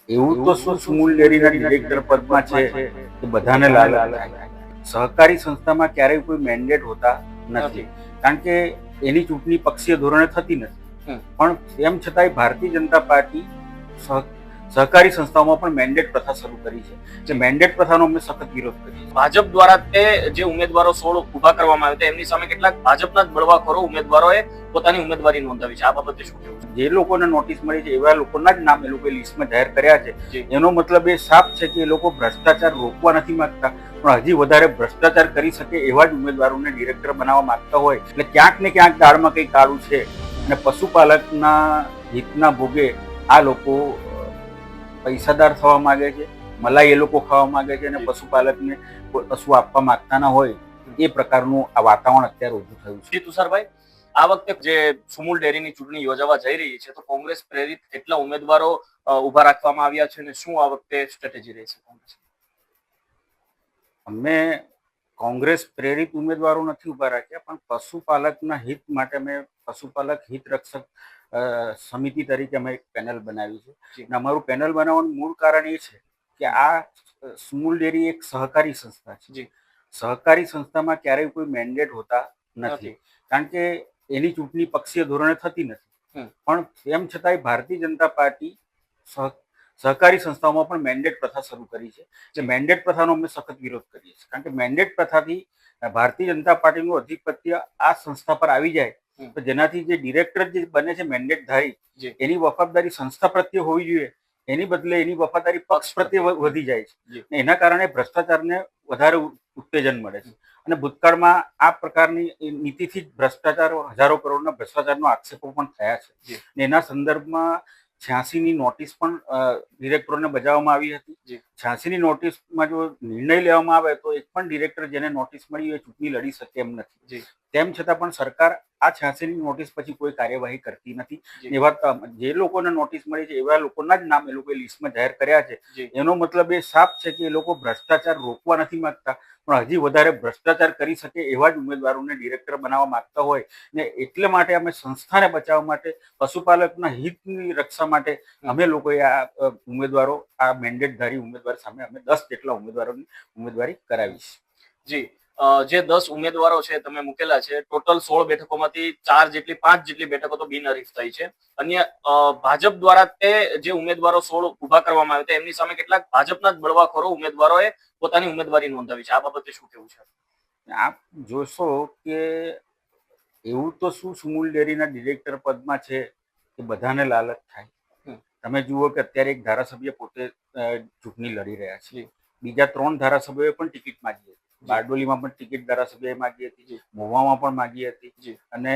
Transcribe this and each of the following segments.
એવું તો શું સુમૂલ ડેરીના ડિરેક્ટર પદમાં છે કે બધાને લાલચ થાય. સહકારી સંસ્થામાં ક્યારેય કોઈ મેન્ડેટ હોતા નથી, કારણ કે એની ચૂંટણી પક્ષીય ધોરણે થતી નથી. પણ તેમ છતાંય ભારતીય જનતા પાર્ટી સહકારી સંસ્થાઓમાં પણ મેન્ડેટ પ્રથા શરૂ કરી છે. જે મેન્ડેટ પ્રથાનો અમે સખત વિરોધ કરીએ છીએ. ભાજપ દ્વારા તે જે ઉમેદવારો 16 ઉભા કરવામાં આવ્યા હતા એમની સામે કેટલાક ભાજપના જ બળવાખોરો ઉમેદવારોએ પોતાની ઉમેદવારી નોંધાવી છે. આ બાબતે શું કહેવું છે? જે લોકોને નોટિસ મળી છે એવા લોકોના જ નામ એ લોકોએ લિસ્ટમાં જાહેર કર્યા છે. એનો મતલબ એ સાફ છે કે એ લોકો ભ્રષ્ટાચાર રોકવા નથી માંગતા, પણ હજી વધારે ભ્રષ્ટાચાર કરી શકે એવા જ ઉમેદવારોને ડિરેક્ટર બનાવવા માંગતા હોય. એટલે ક્યાંક ને ક્યાંક દાળમાં કંઈ કાળું છે અને પશુપાલકના હિતના ભોગે આ લોકો પૈસાદાર થવા માંગે છે, મલાઈ એ લોકો ખાવા માંગે છે અને પશુપાલકને કશું આપવા માંગતા ના હોય એ પ્રકારનું આ વાતાવરણ અત્યારે ઊભું થયું છે. તુષારભાઈ, આ વખતે જે સુમૂલ ડેરીની ચૂંટણી યોજાવા જઈ રહી છે તો કોંગ્રેસ પ્રેરિત કેટલા ઉમેદવારો ઉભા રાખવામાં આવ્યા છે અને શું આ વખતે સ્ટ્રેટેજી રહેશે કોંગ્રેસ? અમે કોંગ્રેસ પ્રેરિત ઉમેદવારો નથી ઉભા રાખ્યા, પણ પશુપાલકના હિત માટે અમે પશુપાલક હિત રક્ષક સમિતિ તરીકે અમે એક પેનલ બનાવી છે. અને અમારું પેનલ બનાવવાનું મૂળ કારણ એ છે કે આ સુમૂલ ડેરી એક સહકારી સંસ્થા છે. સહકારી સંસ્થામાં ક્યારેય કોઈ મેન્ડેટ હોતા નથી, કારણ કે એની ચૂંટણી પક્ષીય ધોરણે થતી નથી. પણ તેમ છતાંય ભારતીય જનતા પાર્ટી સહકારી સંસ્થાઓમાં પણ મેન્ડેટ પ્રથા શરૂ કરી છે. જે મેન્ડેટ પ્રથાનો અમે સખત વિરોધ કરીએ છીએ, કારણ કે મેન્ડેટ પ્રથાથી ભારતીય જનતા પાર્ટીનું અધિપત્ય આ સંસ્થા પર આવી જાય તો જેનાથી જે ડિરેક્ટર જે બને છે મેન્ડેટધારી, એની વફાદારી સંસ્થા પ્રત્યે હોવી જોઈએ, એની બદલે એની વફાદારી પક્ષ પ્રત્યે વધી જાય છે. એના કારણે ભ્રષ્ટાચારને વધારે ઉત્તેજન મળે છે. અને ભૂતકાળમાં આ પ્રકારની નીતિથી જ ભ્રષ્ટાચાર, હજારો કરોડના ભ્રષ્ટાચારનો આક્ષેપો પણ થયા છે. એના સંદર્ભમાં 86ની નોટિસ પણ ડિરેક્ટરોને બજાવવામાં આવી હતી. 86ની નોટિસમાં જો નિર્ણય લેવામાં આવે તો એક પણ ડિરેક્ટર જેને નોટિસ મળી એ ચૂંટણી લડી શકે એમ નથી. તેમ છતાં પણ સરકાર આ 86ની નોટિસ પછી કોઈ કાર્યવાહી કરતી નથી. એવા જે લોકોને નોટિસ મળી છે એવા લોકોના જ નામ એ લોકોએ લિસ્ટમાં જાહેર કર્યા છે. એનો મતલબ એ સાફ છે કે એ લોકો ભ્રષ્ટાચાર રોકવા નથી માંગતા, પણ હજી વધારે ભ્રષ્ટાચાર કરી શકે એવા જ ઉમેદવારોને ડિરેક્ટર બનાવવા માંગતા હોય. ને એટલે માટે અમે સંસ્થાને બચાવવા માટે, પશુપાલકના હિતની રક્ષા માટે અમે લોકોએ આ ઉમેદવારો, આ મેન્ડેટધારી ઉમેદવાર સામે અમે 10 જેટલા ઉમેદવારોની ઉમેદવારી કરાવી છે. જી, જે 10 ઉમેદવારો છે તમે મૂકેલા છે, ટોટલ 16 બેઠકોમાંથી 4 જેટલી 5 જેટલી બેઠકો તો બિનહરીફ થઈ છે. અન્ય ભાજપ દ્વારા તે જે ઉમેદવારો 16 ઉભા કરવામાં આવ્યા હતા એમની સામે કેટલાક ભાજપના જ બળવાખોરો ઉમેદવારોએ પોતાની ઉમેદવારી નોંધાવી છે. આ બાબતે શું કહેવું છે? આપ જોશો કે એવું તો શું સુમૂલ ડેરીના ડિરેક્ટર પદમાં છે કે બધાને લાલચ થાય. તમે જુઓ કે અત્યારે એક ધારાસભ્ય પોતે ચૂંટણી લડી રહ્યા છે. બીજા 3 ધારાસભ્યોએ પણ ટિકિટ માંગી હતી. બારડોલીમાં પણ ટિકિટ ધારાસભ્યએ માંગી હતી, મહુવામાં પણ માંગી હતી અને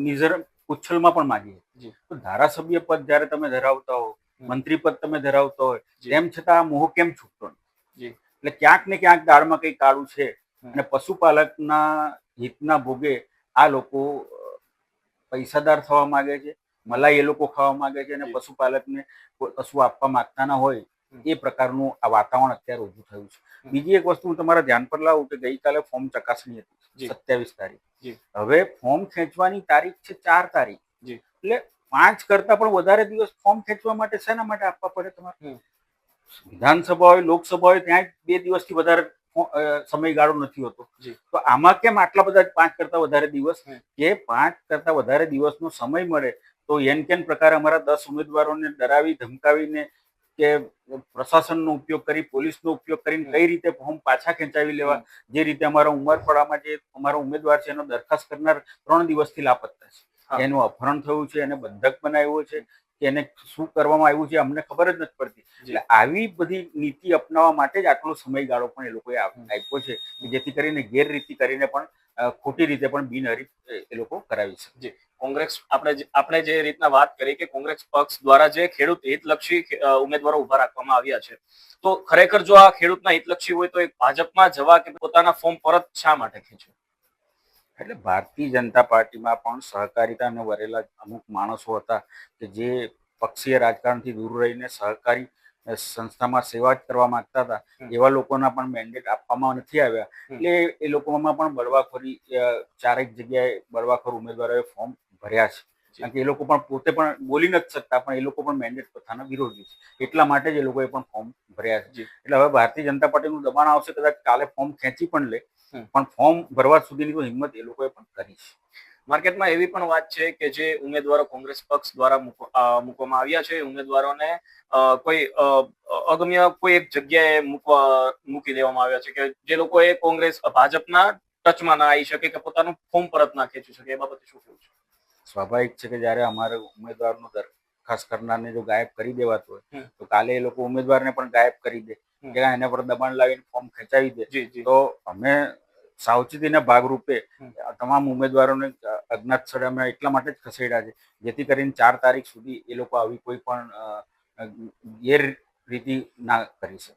નિઝર ઉચ્છલમાં પણ માંગી હતી. તો ધારાસભ્ય પદ જ્યારે તમે ધરાવતા હો, મંત્રી પદ તમે ધરાવતા હોય, તેમ છતાં આ મોહ કેમ છૂટતો નથી? એટલે ક્યાંક ને ક્યાંક દાળમાં કંઈ કાળું છે અને પશુપાલકના હિતના ભોગે આ લોકો પૈસાદાર થવા માંગે છે, મલાઈ એ લોકો ખાવા માંગે છે અને પશુપાલકને કશું આપવા માંગતા ના હોય એ પ્રકારનું આ વાતાવરણ અત્યારે ઊભું થયું છે. બીજી એક વસ્તુ હું તમારા ધ્યાન પર લાવું કે ગઈકાલે ફોર્મ ચકાસણી હતી 27 તારીખ. હવે ફોર્મ ખેંચવાની તારીખ છે 4 તારીખ. એટલે 5 કરતા પણ વધારે દિવસ ફોર્મ ખેંચવા માટે શેના માટે આપવા પડે તમારે? વિધાનસભા હોય, લોકસભા હોય, ત્યાં 2 દિવસથી વધારે સમયગાળો નથી હોતો. તો આમાં કેમ આટલા બધા 5 કરતા વધારે દિવસ? કે 5 કરતા વધારે દિવસનો સમય મળે તો એન કેન પ્રકારે અમારા 10 ઉમેદવારોને ડરાવી ધમકાવીને કે પ્રશાસનનો ઉપયોગ કરી, પોલીસનો ઉપયોગ કરીને કઈ રીતે ફોર્મ પાછા ખેંચાવી લેવા, જે રીતે અમારા ઉમરપાડામાં જે અમારો ઉમેદવાર છે એનો દરખાસ્ત કરનાર 3 દિવસથી લાપતા છે. એનું અપહરણ થયું છે, એને બંધક બનાવ્યો છે કે એને શું કરવામાં આવ્યું છે અમને ખબર જ નથી પડતી. એટલે આવી બધી નીતિ અપનાવવા માટે જ આટલો સમયગાળો પણ એ લોકોએ આપ્યો છે કે જેથી કરીને ગેરરીતિ કરીને પણ ખોટી રીતે પણ બિનહરીફ એ લોકો કરાવી શકે. કોંગ્રેસ, આપણે જે રીતના વાત કરી કે કોંગ્રેસ પક્ષ દ્વારા જે ખેડૂત હિતલક્ષી ઉમેદવારો ઉભા રાખવામાં આવ્યા છે, તો ખરેખર જો આ ખેડૂતના હિતલક્ષી હોય તો એક ભાજપમાં જવા કે પોતાના ફોર્મ પરત શા માટે ખેંચે? એટલે ભારતીય જનતા પાર્ટીમાં પણ સહકારિતાને વરેલા અમુક માણસો હતા કે જે પક્ષીય રાજકારણથી દૂર રહીને સહકારી સંસ્થામાં સેવા જ કરવા માંગતા હતા. એવા લોકોના પણ મેન્ડેટ આપવામાં નથી આવ્યા. એટલે એ લોકોમાં પણ બળવાખોરી, 4 જગ્યાએ બળવાખોર ઉમેદવારોએ ફોર્મ ભર્યા છે. કારણ કે એ લોકો પણ પોતે પણ બોલી નથી શકતા, પણ એ લોકો પણ મેન્ડેટ પ્રથાના વિરોધી છે. એટલા માટે જ એ લોકોએ પણ ફોર્મ ભર્યા છે. એટલે હવે ભારતીય જનતા પાર્ટીનું દબાણ આવશે, કદાચ કાલે ફોર્મ ખેંચી પણ લે, પણ ફોર્મ ભરવા સુધીની તો હિંમત એ લોકોએ પણ કરી છે. માર્કેટમાં એવી પણ વાત છે કે જે ઉમેદવારો કોંગ્રેસ પક્ષ દ્વારા મૂકવામાં આવ્યા છે, ઉમેદવારોને કોઈ અગમ્ય કોઈ એક જગ્યાએ મૂકી દેવામાં આવ્યા છે કે જે લોકોએ કોંગ્રેસ ભાજપના ટચમાં ના આવી શકે કે પોતાનું ફોર્મ પરત ના ખેંચી શકે, એ બાબતે શું કહેવું છે? સ્વાભાવિક છે કે જ્યારે અમારે ઉમેદવારનો દરખાસ્ત કરનારને જો ગાયબ કરી દેવાતો હોય તો કાલે એ લોકો ઉમેદવારને પણ ગાયબ કરી દે કે એના પર દબાણ લાવીને ફોર્મ ખેંચાવી દે. તો અમે સાવચેતીના ભાગરૂપે તમામ ઉમેદવારોને અજ્ઞાત સ્થળે અમે એટલા માટે જ ખસેડ્યા છે જેથી કરીને 4 તારીખ સુધી એ લોકો આવી કોઈ પણ ગેરરીતિ ના કરી શકે.